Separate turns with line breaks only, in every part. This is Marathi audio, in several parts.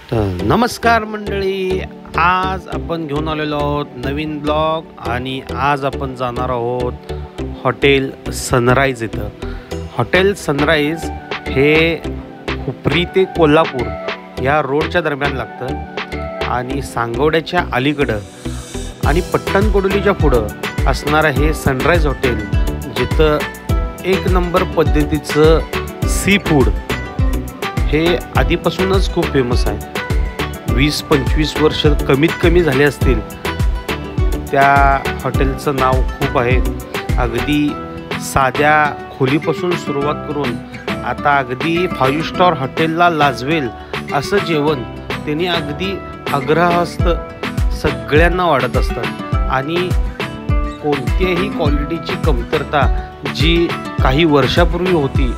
तर नमस्कार मंडळी, आज आपण घेऊन आलेलो आहोत नवीन ब्लॉग आणि आज आपण जाणार आहोत हॉटेल सनराईज इथं. हॉटेल सनराईज हे हुपरी ते कोल्हापूर या रोडच्या दरम्यान लागतं आणि सांगोड्याच्या अलीकडं आणि पट्टणकोडोलीच्या पुढं असणारं हे सनराईज हॉटेल, जिथं एक नंबर पद्धतीचं सी फूड हे आधीपासूनच खूप फेमस आहे. 20-25 वर्ष कमीत कमी झाले असतील त्या हॉटेलचं नाव खूप आहे. अगदी साध्या खोलीपासून सुरुवात करून आता अगदी 5 स्टार हॉटेलला लाजवेल असं जेवण त्यांनी अगदी आग्रहास्त सगळ्यांना वाढत असतात आणि कोणत्याही क्वालिटीची कमतरता जी काही वर्षापूर्वी होती,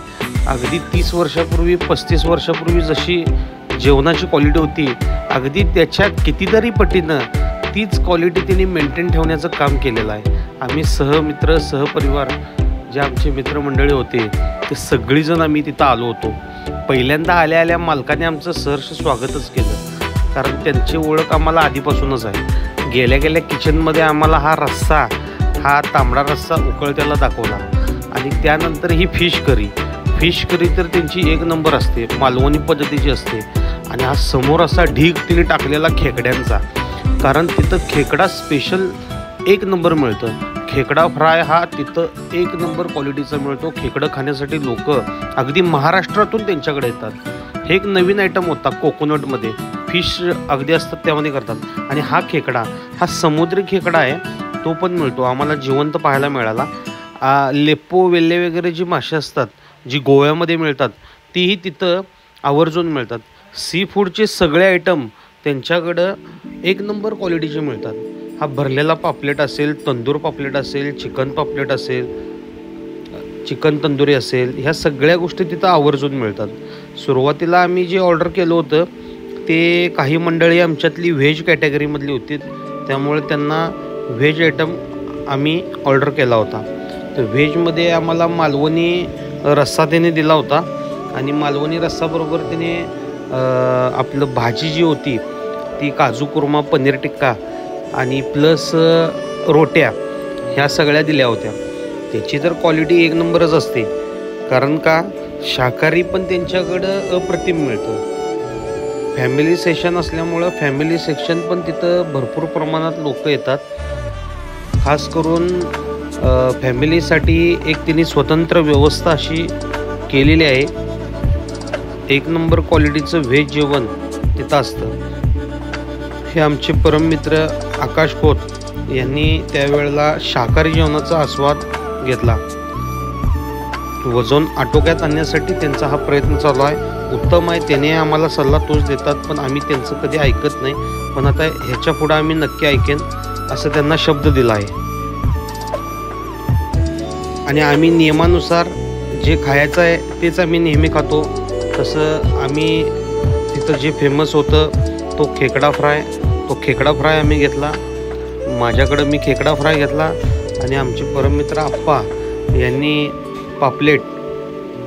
अगदी 30 वर्षापूर्वी 35 वर्षापूर्वी जशी जेवणाची क्वालिटी होती, अगदी त्याच्या कितीतरी पटीनं तीच क्वालिटी त्यांनी मेंटेन ठेवण्याचं काम केलेलं आहे. आम्ही सहमित्र सहपरिवार जे आमचे मित्रमंडळी होते ते सगळीजण आम्ही तिथं आलो होतो. पहिल्यांदा आल्या आल्या मालकाने आमचं सहर्ष स्वागतच केलं, कारण त्यांची ओळख आम्हाला आधीपासूनच आहे. गेल्या गेल्या किचनमध्ये आम्हाला हा तांबडा रस्सा उकळत्याला दाखवला आणि त्यानंतर ही फिश करी तर त्यांची एक नंबर असते, मालवणी पद्धतीची असते. आणि हा समोर असा ढीग तिने टाकलेला खेकड्यांचा, कारण तिथं खेकडा स्पेशल एक नंबर मिळतं. खेकडा फ्राय हा तिथं एक नंबर क्वालिटीचा मिळतो. खेकडं खाण्यासाठी लोक अगदी महाराष्ट्रातून त्यांच्याकडे येतात. हे एक नवीन आयटम होता, कोकोनटमध्ये फिश अगदी असतात त्यामध्ये करतात. आणि हा खेकडा हा समुद्री खेकडा आहे, तो पण मिळतो. आम्हाला जिवंत पाहायला मिळाला. लेपो वेल्ले वगैरे जी मासे असतात जी गोव्यामध्ये मिळतात तीही तिथं आवर्जून मिळतात. सी फूडचे सगळे आयटम त्यांच्याकडं एक नंबर क्वालिटीचे मिळतात. हा भरलेला पापलेट असेल, तंदूर पापलेट असेल, चिकन पापलेट असेल, चिकन तंदुरी असेल, ह्या सगळ्या गोष्टी तिथं आवर्जून मिळतात. सुरुवातीला आम्ही जे ऑर्डर केलं होतं ते काही मंडळी आमच्यातली व्हेज कॅटेगरीमधली होती, त्यामुळे त्यांना व्हेज आयटम आम्ही ऑर्डर केला होता. तर व्हेजमध्ये आम्हाला मालवणी रस्सा त्याने दिला होता आणि मालवणी रस्साबरोबर त्याने आपलं भाजी जी होती ती काजू कुर्मा, पनीर टिक्का आणि प्लस रोट्या ह्या सगळ्या दिल्या होत्या. त्याची तर क्वालिटी एक नंबरच असते, कारण का शाकाहारी पण त्यांच्याकडं अप्रतिम मिळतं. फॅमिली सेक्शन असल्यामुळं फॅमिली सेक्शन पण तिथं भरपूर प्रमाणात लोक येतात. खास करून फॅमिलीसाठी एक तिने स्वतंत्र व्यवस्था अशी केलेली आहे. एक नंबर क्वालिटीचं व्हेज जेवण तिथं असतं. हे आमचे परममित्र आकाश खोत यांनी त्यावेळेला शाकाहारी जेवणाचा आस्वाद घेतला. वजन आटोक्यात आणण्यासाठी त्यांचा हा प्रयत्न चालू आहे. उत्तम आहे, त्याने आम्हाला सल्ला तोच देतात, पण आम्ही त्यांचं कधी ऐकत नाही. पण आता ह्याच्या पुढं आम्ही नक्की ऐकेन असं त्यांना शब्द दिला आहे. आणि आम्ही नियमानुसार जे खायचं आहे तेच आम्ही नेहमी खातो. तसं आम्ही तिथं जे फेमस होतं तो खेकडा फ्राय आम्ही घेतला. माझ्याकडं मी खेकडा फ्राय घेतला आणि आमचे परममित्र आप्पा यांनी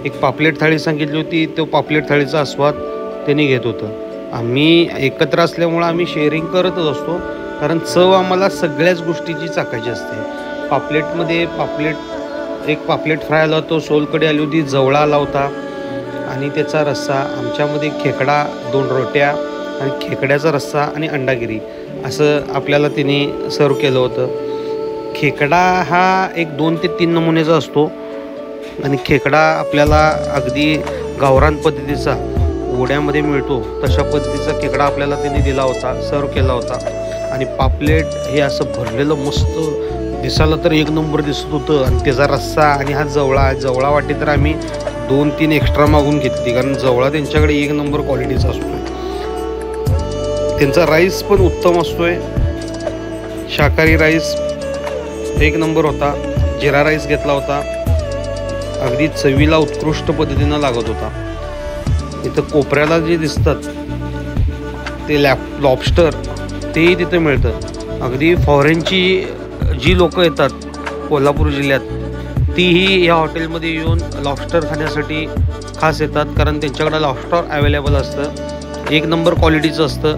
एक पापलेट थाळी सांगितली होती. तो पापलेट थाळीचा आस्वाद त्यांनी घेत होतं. आम्ही एकत्र असल्यामुळं आम्ही शेअरिंग करतच असतो, कारण चव आम्हाला सगळ्याच गोष्टीची चाकायची असते. पापलेटमध्ये एक पापलेट फ्राय आला, तो सोलकढी आली होती, जवळा आला होता आणि त्याचा रस्सा. आमच्यामध्ये खेकडा, 2 रोट्या आणि खेकड्याचा रस्सा आणि अंडागिरी असं आपल्याला तिने सर्व केलं होतं. खेकडा हा एक 2 ते 3 नमुन्याचा असतो आणि खेकडा आपल्याला अगदी गावरान पद्धतीचा ओढ्यामध्ये मिळतो तशा पद्धतीचा खेकडा आपल्याला त्यांनी दिला होता, सर्व केला होता. आणि पापलेट हे असं भरलेलं मस्त दिसायला तर एक नंबर दिसत होतं. आणि त्याचा रस्सा आणि हा जवळा वाटी तर आम्ही 2-3 एक्स्ट्रा मागून घेतली, कारण जवळा त्यांच्याकडे एक नंबर क्वालिटीचा असतो. त्यांचा राईस पण उत्तम असतोय. शाकाहारी राईस एक नंबर होता. जिरा राईस घेतला होता, अगदी चवीला उत्कृष्ट पद्धतीनं लागत होता. इथं कोपऱ्याला जे दिसतात ते लॉबस्टर तेही तिथं मिळतं. अगदी फॉरेनची जी लोक येतात कोल्हापूर जिल्ह्यात तीही या हॉटेलमध्ये येऊन लॉबस्टर खाण्यासाठी खास येतात, कारण त्यांच्याकडं लॉबस्टर अवेलेबल असतं. एक नंबर क्वालिटीचं असतं,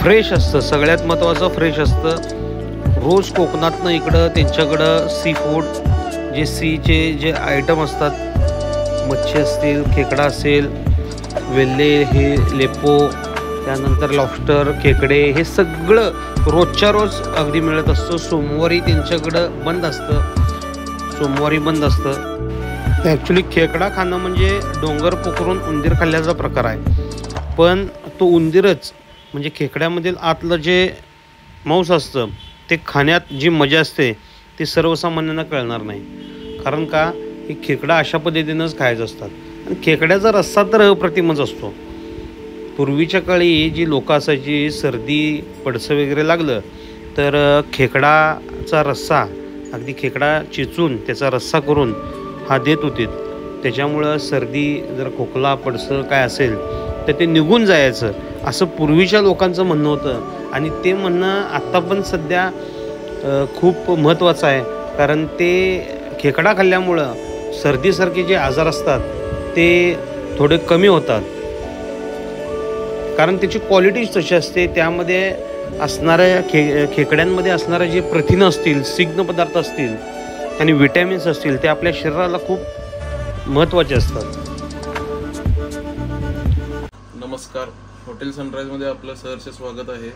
फ्रेश असतं, सगळ्यात महत्त्वाचं फ्रेश असतं. रोज कोकणातनं इकडं त्यांच्याकडं सी फूड जे सीचे जे आयटम असतात, मच्छी असतील, खेकडा असेल, वेल्हे हे लेपो, त्यानंतर लॉबस्टर, खेकडे, हे सगळं रोजच्या रोज अगदी मिळत असतं. सोमवारी त्यांच्याकडं बंद असतं. ॲक्च्युली खेकडा खाणं म्हणजे डोंगर पोखरून उंदीर खाल्ल्याचा प्रकार आहे, पण तो उंदीरच म्हणजे खेकड्यामधील आतलं जे मांस असतं ते खाण्यात जी मजा असते ती सर्वसामान्यांना कळणार नाही. कारण का, हे खेकडा अशा पद्धतीनंच खायचं असतात. आणि खेकड्याचा रस्सा तर अप्रतिमच असतो. पूर्वीच्या काळी जी लोकं असायची, सर्दी पडसं वगैरे लागलं तर खेकडाचा रस्सा, अगदी खेकडा चिचून त्याचा रस्सा करून हा देत होते. त्याच्यामुळं सर्दी जर खोकला पडसं काय असेल तर ते निघून जायचं, असं पूर्वीच्या लोकांचं म्हणणं होतं. आणि ते म्हणणं आत्ता पण सध्या खूप महत्त्वाचं आहे. कारण ते खेकडा खाल्ल्यामुळं सर्दीसारखे जे आजार असतात ते थोडे कमी होतात. कारण त्याची क्वालिटीच तशी असते. त्यामध्ये असणाऱ्या खेकड्यांमध्ये असणारे जे प्रथिनं असतील, स्निग्ध पदार्थ असतील आणि विटॅमिन्स असतील ते आपल्या शरीराला खूप महत्त्वाचे असतात.
नमस्कार, हॉटेल सनराईजमध्ये आपलं सहर्ष स्वागत आहे.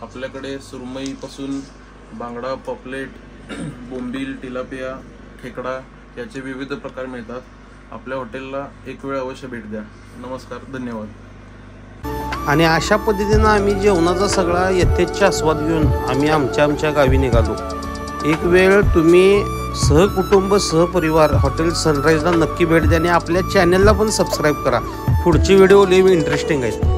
आपल्याकडे सुरमईपासून बांगडा, पॉपलेट, बोंबील, टिलापिया, खेकडा याचे विविध प्रकार मिळतात. आपल्या हॉटेलला एक वेळ अवश्य भेट द्या. नमस्कार, धन्यवाद.
आणि अशा पद्धतीनं आम्ही जेवणाचा सगळा यथेच्छ आस्वाद घेऊन आम्ही आमच्या गावी निघालो. एक वेळ तुम्ही सहकुटुंब सहपरिवार हॉटेल सनराईजला नक्की भेट द्या आणि आपल्या चॅनलला पण सबस्क्राईब करा. पुढचे व्हिडिओ लई इंटरेस्टिंग आहेत.